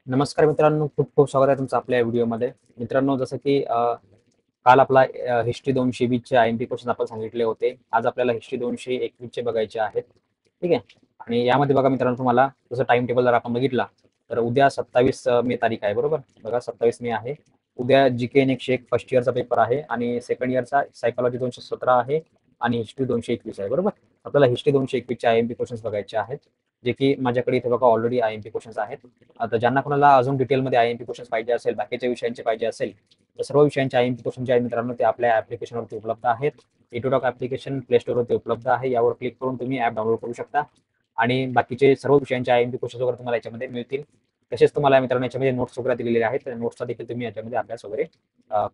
नमस्कार मित्रांनो, खूप खूप स्वागत आहे तुमचं आपल्या व्हिडिओमध्ये. मित्रांनो, जसं की काल आपला हिस्ट्री 220 चे आय-एम-पी क्वेश्चन आपण सांगितले होते. आज आपल्याला हिस्ट्री 221 चे बघायचे आहेत. ठीक आहे. आणि यामध्ये बघा मित्रांनो, तुम्हाला जसं टाइम टेबल जर आपण बघितला, तर उद्या 27 मे तारीख आहे, बरोबर? बघा 27 मे आहे. उद्या जी-के इन एकशे एक फर्स्ट इयरचा पेपर आहे आणि सेकंड इयरचा सायकॉलॉजी 217 आहे आणि हिस्ट्री 221 आहे, बरोबर? आपल्याला हिस्ट्री 221 चे आय-एम-पी क्वेश्चन्स बघायचे आहेत, जे की माझ्याकडे इथे बघा ऑलरेडी आय-एम-पी क्वेश्चन्स आहेत. आता ज्यांना कोणाला अजून डिटेलमध्ये आय-एम-पी क्वेश्चन्स पाहिजे असेल, बाकीच्या विषयांचे पाहिजे असेल, तर सर्व विषयांचे आय-एम-पी क्वेश्चन जे आहेत मित्रांनो, ते आपल्या ॲप्लिकेशनवरती उपलब्ध आहेत. एटूटॉक ॲप्लिकेशन प्ले स्टोरवरती उपलब्ध आहे. यावर क्लिक करून तुम्ही ॲप डाउनलोड करू शकता आणि बाकीचे सर्व विषयांचे आय-एम-पी क्वेश्चन्स वगैरे तुम्हाला याच्यामध्ये मिळतील. तसेच तुम्हाला मित्रांनो याच्यामध्ये नोट्स वगैरे दिलेले आहेत. त्या नोट्सचा देखील तुम्ही याच्यामध्ये अभ्यास वगैरे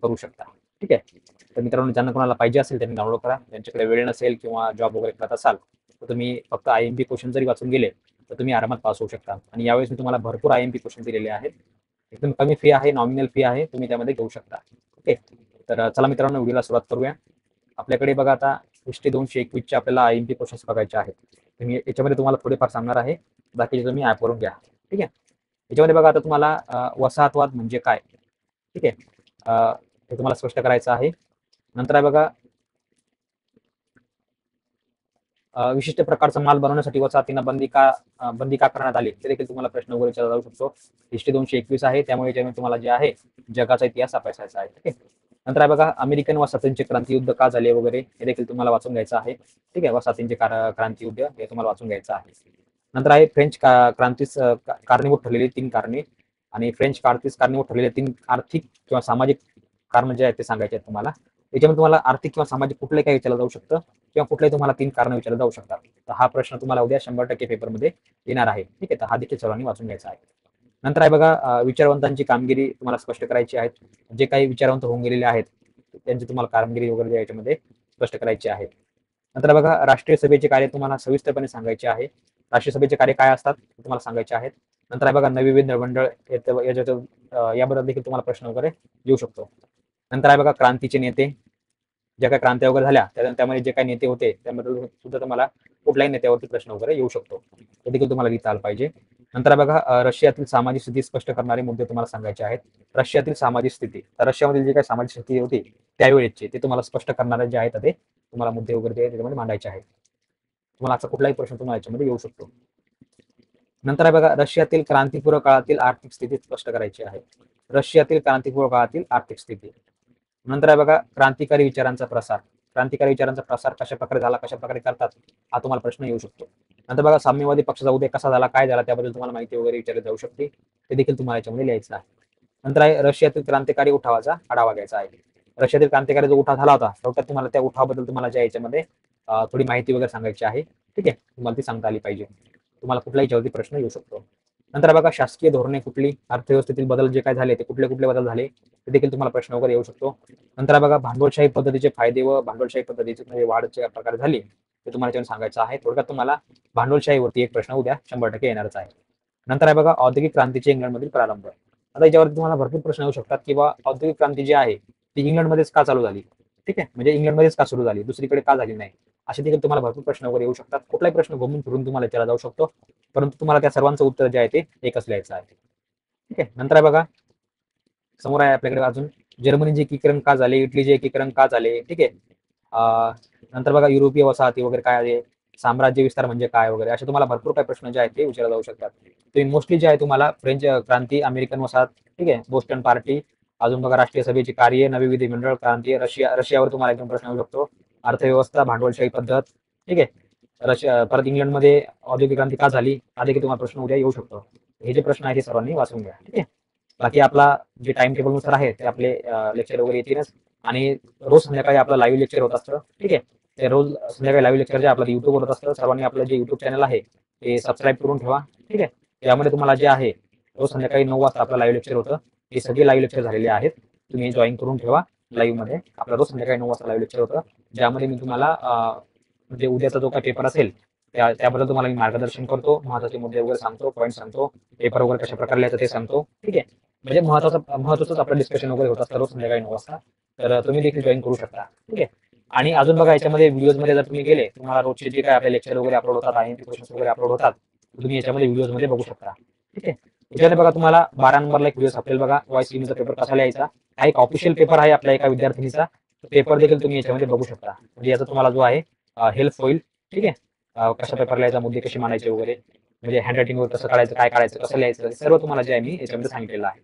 करू शकता. ठीक आहे. तर मित्रांनो, ज्यांना कोणाला पाहिजे असेल त्यांनी डाउनलोड करा. ज्यांच्याकडे वेळ नसेल किंवा जॉब वगैरे करत असाल, तर तुम्ही फक्त आय-एम-पी क्वेश्चन जरी वाचून गेले, तर तुम्ही आरामात पास होऊ शकता. आणि यावेळेस मी तुम्हाला भरपूर आय-एम-पी क्वेश्चन दिलेले आहेत. एकदम कमी फी आहे, नॉमिनल फी आहे, तुम्ही त्यामध्ये घेऊ शकता. ओके. तर चला मित्रांनो, व्हिडिओला सुरुवात करूया. आपल्याकडे बघा आता हिस्ट्री 221 चे आपल्याला आय-एम-पी क्वेश्चन्स बघायचे आहेत. मी याच्यामध्ये तुम्हाला थोडेफार सांगणार आहे, बाकीचे तुम्ही ॲपवरून घ्या. ठीक आहे. याच्यामध्ये बघा आता तुम्हाला वसाहतवाद म्हणजे काय? ठीक आहे. हे तुम्हाला स्पष्ट करायचं आहे. नंतर आहे बघा विशिष्ट प्रकारचा माल बनवण्यासाठी वसाहतींना बंदी का करण्यात आली, ते देखील तुम्हाला प्रश्न वगैरे विचारला जाऊ शकतो. हिस्ट्री 221 आहे, त्यामुळे याच्यामध्ये तुम्हाला जे आहे जगाचा इतिहास अभ्यासायचा आहे. ठीक आहे. नंतर आहे बघा अमेरिकन वसाहतींचे क्रांतियुद्ध का झाले वगैरे, हे देखील तुम्हाला वाचून घ्यायचं आहे. ठीक आहे. वसाहतींचे क्रांतियुद्ध हे तुम्हाला वाचून घ्यायचं आहे. नंतर आहे फ्रेंच क्रांतीस कारणीभूत ठरलेली 3 कारणे आणि फ्रेंच क्रांतीस कारणीभूत ठरलेले 3 आर्थिक किंवा सामाजिक कारण जे आहेत ते सांगायचे आहेत तुम्हाला. याच्यामध्ये तुम्हाला आर्थिक किंवा सामाजिक कुठलंही काही विचारलं जाऊ शकतं किंवा कुठल्याही तुम्हाला 3 कारणं विचारले जाऊ शकतात. तर हा प्रश्न तुम्हाला उद्या 100% पेपरमध्ये येणार आहे. ठीक आहे. तर हा देखील सर्वांनी वाचून घ्यायचा आहे. नंतर आहे बघा विचारवंतांची कामगिरी तुम्हाला स्पष्ट करायची आहे. जे काही विचारवंत होऊन गेलेले आहेत, त्यांची तुम्हाला कामगिरी वगैरे याच्यामध्ये स्पष्ट करायची आहे. नंतर बघा राष्ट्रीय सभेचे कार्य तुम्हाला सविस्तरपणे सांगायचे आहे. राष्ट्रीय सभेचे कार्य काय असतात ते तुम्हाला सांगायचे आहेत. नंतर आहे बघा नवी विधिमंडळ याबद्दल देखील तुम्हाला प्रश्न वगैरे येऊ शकतो. नंतर आहे बघा क्रांतीचे नेते, ज्या काही क्रांत्या वगैरे झाल्या त्यामध्ये जे काही नेते होते त्याबद्दल सुद्धा तुम्हाला कुठल्याही नेत्यावरती प्रश्न वगैरे येऊ शकतो. ते देखील तुम्हाला लिहिता आलं पाहिजे. नंतर बघा रशियातील सामाजिक स्थिती स्पष्ट करणारे मुद्दे तुम्हाला सांगायचे आहेत. रशियातील सामाजिक स्थिती, तर रशियामधील जी काही सामाजिक स्थिती होती त्यावेळेचे ते तुम्हाला स्पष्ट करणारे जे आहेत ते तुम्हाला मुद्दे वगैरे जे त्याच्यामध्ये मांडायचे आहेत. तुम्हाला असा कुठलाही प्रश्न तुम्हाला याच्यामध्ये येऊ शकतो. नंतर आहे बघा रशियातील क्रांतीपूर्व काळातील आर्थिक स्थिती स्पष्ट करायची आहे. रशियातील क्रांतीपूर्व काळातील आर्थिक स्थिती. नंतर आहे बघा क्रांतिकारी विचारांचा प्रसार. क्रांतिकारी विचारांचा प्रसार कशा प्रकारे झाला, कशा प्रकारे करतात, हा तुम्हाला प्रश्न येऊ शकतो. नंतर बघा साम्यवादी पक्षाचा उदय कसा झाला, काय झाला, त्याबद्दल तुम्हाला माहिती वगैरे विचारली जाऊ शकते. ते देखील तुम्हाला याच्यामध्ये लिहायचं आहे. नंतर आहे रशियातील क्रांतिकारी उठावाचा आढावा घ्यायचा आहे. रशियातील क्रांतिकारी जो उठाव झाला होता, थोडक्यात तुम्हाला त्या उठावाबद्दल तुम्हाला ज्या याच्यामध्ये थोडी माहिती वगैरे सांगायची आहे. ठीक आहे. तुम्हाला ती सांगता आली पाहिजे. तुम्हाला कुठल्याही याच्यावरती प्रश्न येऊ शकतो. नंतर बघा शासकीय धोरणे कुठली, अर्थव्यवस्थेतील बदल जे काय झाले ते कुठले कुठले बदल झाले, ते देखील तुम्हाला प्रश्न वगैरे येऊ शकतो. नंतर बघा भांडवलशाही पद्धतीचे फायदे व भांडवलशाही पद्धतीचे म्हणजे वाढच्या प्रकारे झाली, ते तुम्हाला याच्यावर सांगायचं आहे. थोडक्यात तुम्हाला भांडवलशाहीवरती एक प्रश्न उद्या 100% येणारच आहे. नंतर आहे बघा औद्योगिक क्रांतीचे इंग्लंडमधील प्रारंभ. आता याच्यावरती तुम्हाला भरपूर प्रश्न येऊ शकतात किंवा औद्योगिक क्रांती जी आहे ती इंग्लंडमध्येच का चालू झाली. ठीक आहे. म्हणजे इंग्लंडमध्येच का सुरू झाली, दुसरीकडे का झाली नाही, असे देखील तुम्हाला भरपूर प्रश्न वगैरे येऊ शकतात. कुठलाही प्रश्न घुमून फिरून तुम्हाला विचारला जाऊ शकतो, परंतु तुम्हाला त्या सर्वांचं उत्तर जे आहे ते एकच लिहायचं आहे. ठीक आहे. नंतर आहे बघा समोर आहे आपल्याकडे अजून जर्मनीचे एकीकरण का झाले, इटलीचे एकीकरण का झाले. ठीक आहे. नंतर बघा युरोपीय वसाहती वगैरे काय आहे, साम्राज्य विस्तार म्हणजे काय वगैरे, असे तुम्हाला भरपूर काही प्रश्न जे आहेत ते विचारले जाऊ शकतात. ते मोस्टली जे आहे तुम्हाला फ्रेंच क्रांती, अमेरिकन वसाहत, ठीक आहे, बोस्टन पार्टी, अजून बघा राष्ट्रीय सभेची कार्य, नवी विधिमंडळ क्रांती, रशियावर तुम्हाला एकदम प्रश्न येऊ शकतो. अर्थव्यवस्था, भांडवलशाही पद्धत. ठीक आहे. परत इंग्लंडमध्ये औद्योगिक क्रांती का झाली, हा देखील तुम्हाला प्रश्न उद्या येऊ शकतो. हे जे प्रश्न आहेत ते सर्वांनी वाचून घ्या. ठीक आहे. बाकी आपला जे टाइम टेबल नुसार आहे ते आपले लेक्चर वगैरे येतीलच आणि रोज संध्याकाळी आपलं लाईव्ह लेक्चर होत असतं. ठीक आहे. ते रोज संध्याकाळी लाईव्ह लेक्चर जे आपलं युट्यूबवर होत असतं. सर्वांनी आपलं जे युट्यूब चॅनल आहे ते सबस्क्राईब करून ठेवा. ठीक आहे. यामध्ये तुम्हाला जे आहे रोज संध्याकाळी 9 वाजता आपलं लाईव्ह लेक्चर होतं. हे सगळे लाईव्ह लेक्चर झालेले आहेत. तुम्ही जॉईन करून ठेवा. लाईव्ह मध्ये आपलं रोज संध्याकाळी 9 वाजता लाईव्ह लेक्चर होतं, ज्यामध्ये मी तुम्हाला म्हणजे उद्याचा जो काही पेपर असेल त्याबद्दल तुम्हाला मी मार्गदर्शन करतो, महत्त्वाचे मुद्दे वगैरे सांगतो, पॉईंट सांगतो, पेपर वगैरे कशा प्रकारे लिहायचं ते सांगतो. ठीक आहे. म्हणजे महत्वाचंच आपलं डिस्कशन वगैरे होत असतं रोज संध्याकाळी 9 वाजता. तर तुम्ही देखील जॉईन करू शकता. ठीक आहे. आणि अजून बघा याच्यामध्ये व्हिडिओजमध्ये जर तुम्ही गेले, तुम्हाला रोजचे जे काही आपले लेक्चर वगैरे अपलोड होतात, आय-एम-पी क्वेश्चन्स वगैरे अपलोड होतात, तुम्ही याच्यामध्ये व्हिडिओजमध्ये बघू शकता. ठीक आहे. याच्यामध्ये बघा तुम्हाला 12 नंबरला एक व्हिडिओ सापडेल बघा, OICMEचा पेपर कसा लिहायचा. हा एक ऑफिशियल पेपर आहे आपल्या एका विद्यार्थिनीचा. पेपर देखील तुम्ही याच्यामध्ये बघू शकता. म्हणजे याचा तुम्हाला जो आहे हेल्प होईल. ठीक आहे. कशा पेपर लिहायचा, मुद्दे कसे मांडायचे वगैरे, म्हणजे हँडरायटिंगवर कसं काढायचं, काय काढायचं, कसं लिहायचं, सर्व तुम्हाला जे आहे मी याच्यामध्ये सांगितलेलं आहे.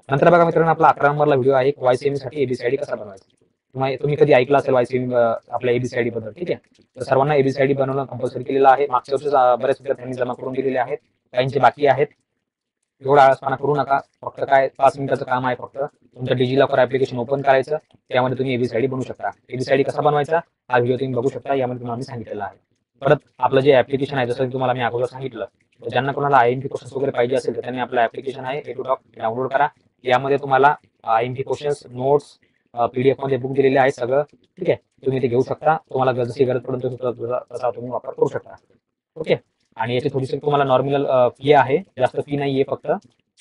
नंतर बघा मित्रांनो, आपला 11 नंबरला व्हिडिओ आहे OICME साठी ABCD कसा बनवायचा. तुम्ही कधी ऐकलं असेल OICME आपल्या ABCD बद्दल. ठीक आहे. तर सर्वांना ABCD बनवणं कंपल्सरी केलेलं आहे. मागच्या वर्षी बऱ्याच विद्यार्थ्यांनी जमा करून दिलेले आहेत, काहींचे बाकी आहेत. एवढा आळसपणा करू नका. फक्त काय 5 मिनिटाचं काम आहे. फक्त तुमचं डिजिलॉकर ऍप्लिकेशन ओपन करायचं, त्यामध्ये तुम्ही ABCD बनवू शकता. ABCD कसा बनवायचा हा व्हिडिओ तुम्ही बघू शकता, यामध्ये तुम्हाला मी सांगितलेलं आहे. परत आपलं जे ऍप्लिकेशन आहे, जसं की तुम्हाला मी अगोदर सांगितलं, तर ज्यांना कोणाला IMP क्वेश्चन्स वगैरे पाहिजे असेल तर त्यांनी आपलं ऍप्लिकेशन आहे A2Talk डाउनलोड करा. यामध्ये तुम्हाला IMP क्वेश्चन्स, नोट्स, PDF मध्ये बुक दिलेले आहे सगळं. ठीक आहे. तुम्ही ते घेऊ शकता. तुम्हाला जशी गरज पडेल तसा तुम्ही वापर करू शकता. ओके. आणि याची थोडीशी तुम्हाला नॉर्मल फी आहे, जास्त फी नाहीये, फक्त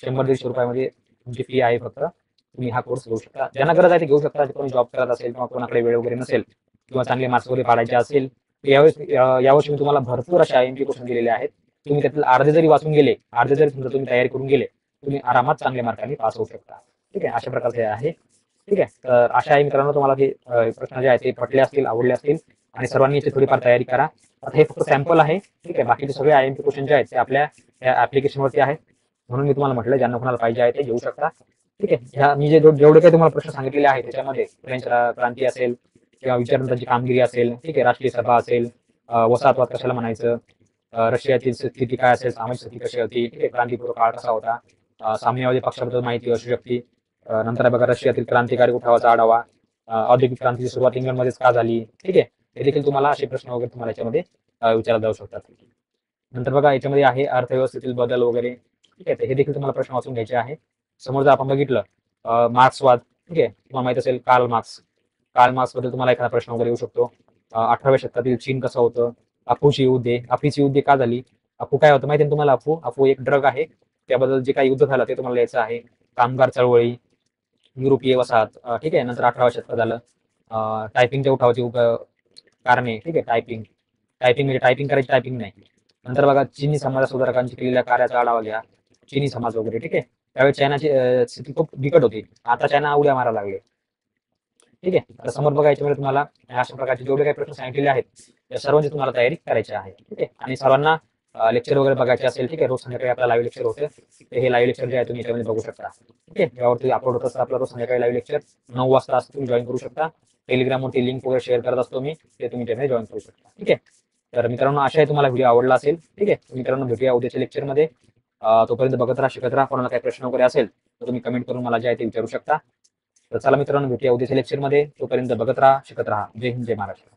100-150 रुपयामध्ये तुमची फी आहे. फक्त तुम्ही हा कोर्स घेऊ शकता. ज्यांना गरज आहे ते घेऊ शकता. कोणी जॉब करत असेल किंवा कोणाकडे वेळ वगैरे नसेल किंवा चांगले मार्क्स वगैरे पाडायचे असेल, यावर्षी मी तुम्हाला भरपूर असे IMP क्वेश्चन दिलेले आहेत. तुम्ही त्यातील अर्धे जरी वाचून गेले, अर्धे जरी समजा तुम्ही तयारी करून गेले, तुम्ही आरामात चांगल्या मार्कांनी पास होऊ शकता. ठीक आहे. अशा प्रकारचे आहे. ठीक आहे. तर अशा आहे मित्रांनो, तुम्हाला हे प्रश्न जे आहेत ते पटले असतील, आवडले असतील, आणि सर्वांनी याची थोडीफार तयारी करा. आता हे फक्त सॅम्पल आहे. ठीक आहे. बाकीचे सगळे IMP क्वेश्चन जे आहेत ते आपल्या या ऍप्लिकेशनवरती आहेत. म्हणून मी तुम्हाला म्हटलं, ज्यांना कोणाला पाहिजे आहे ते घेऊ शकता. ठीक आहे. ह्या मी जेवढे काही तुम्हाला प्रश्न सांगितलेले आहेत त्याच्यामध्ये फ्रेंच क्रांती असेल किंवा विचारवंतांची कामगिरी असेल, ठीक आहे, राष्ट्रीय सभा असेल, वसाहतवाद कशाला म्हणायचं, रशियातील स्थिती काय असेल, सामाजिक स्थिती कशी होती, ठीक आहे, क्रांतीपूर्व काळ कसा होता, साम्यवादी पक्षाबद्दल माहिती असू शकते. नंतर बघा रशियातील क्रांतिकारी उठावाचा आढावा, औद्योगिक क्रांतीची सुरुवात इंग्लंडमध्येच का झाली. ठीक आहे. हे देखील तुम्हाला असे प्रश्न वगैरे तुम्हाला याच्यामध्ये विचारले जाऊ शकतात. नंतर बघा याच्यामध्ये आहे अर्थव्यवस्थेतील बदल वगैरे. ठीक आहे. हे देखील तुम्हाला प्रश्न वाचून घ्यायचे आहे. समोर जर आपण बघितलं मार्क्सवाद, ठीक आहे, तुम्हाला माहित असेल कार्ल मार्क्स बद्दल तुम्हाला एखादा प्रश्न वगैरे येऊ शकतो. 18व्या शतकातील चीन कसं होतं, अफूची युद्धे का झाली. अफू काय होतं माहिती आहे तुम्हाला. अफू एक ड्रग आहे. त्याबद्दल जे काही युद्ध झालं ते तुम्हाला लिहायचं आहे. कामगार चळवळी, युरोपीय वसाहत, ठीक आहे. नंतर 18व्या शतकात झालं टायपिंगच्या उठावाची कारणे. ठीक आहे. टायपिंग म्हणजे टायपिंग करायची, टायपिंग नाही. नंतर बघा चीनी समाज सुधारकांची केलेल्या कार्याचा आढावा घ्या. चीनी समाज वगैरे. ठीक आहे. त्यावेळी चायनाची स्थिती खूप बिकट होती. आता चायना उड्या मारायला लागले. ठीक आहे. आता समोर बघा याच्यामध्ये तुम्हाला अशा प्रकारचे जेवढे काही प्रश्न सांगितलेले आहेत त्या सर्वांची तुम्हाला तयारी करायची आहे. ठीक आहे. आणि सर्वांना लेक्चर वगैरे बघायचे असेल, ठीक आहे, रोज संध्याकाळी आपला लाईव्ह लेक्चर होते. हे लाईव्ह लेक्चर जे आहे तुम्ही याच्यामध्ये बघू शकता. ठीक आहे. यावरती अपलोड होत असतं आपलं रोज संध्याकाळी लाईव्ह लेक्चर 9 वाजता असतं. तुम्ही जॉईन करू शकता. टेलिग्रामवरती लिंक वगैरे शेअर करत असतो मी, ते तुम्ही त्यामध्ये जॉईन करू शकता. ठीक आहे. तर मित्रांनो, अशा आहे तुम्हाला व्हिडिओ आवडला असेल. ठीक आहे. मित्रांनो, भेटूया उद्याच्या लेक्चरमध्ये. तोपर्यंत बघत राहा, शिकत राहा. कोणाला काही प्रश्न वगैरे असेल तर तुम्ही कमेंट करून मला जे आहे ते विचारू शकता. तर चला मित्रांनो, भेटूया उद्याच्या लेक्चरमध्ये. तोपर्यंत बघत राहा, शिकत राहा. जय हिंद, जय महाराष्ट्र.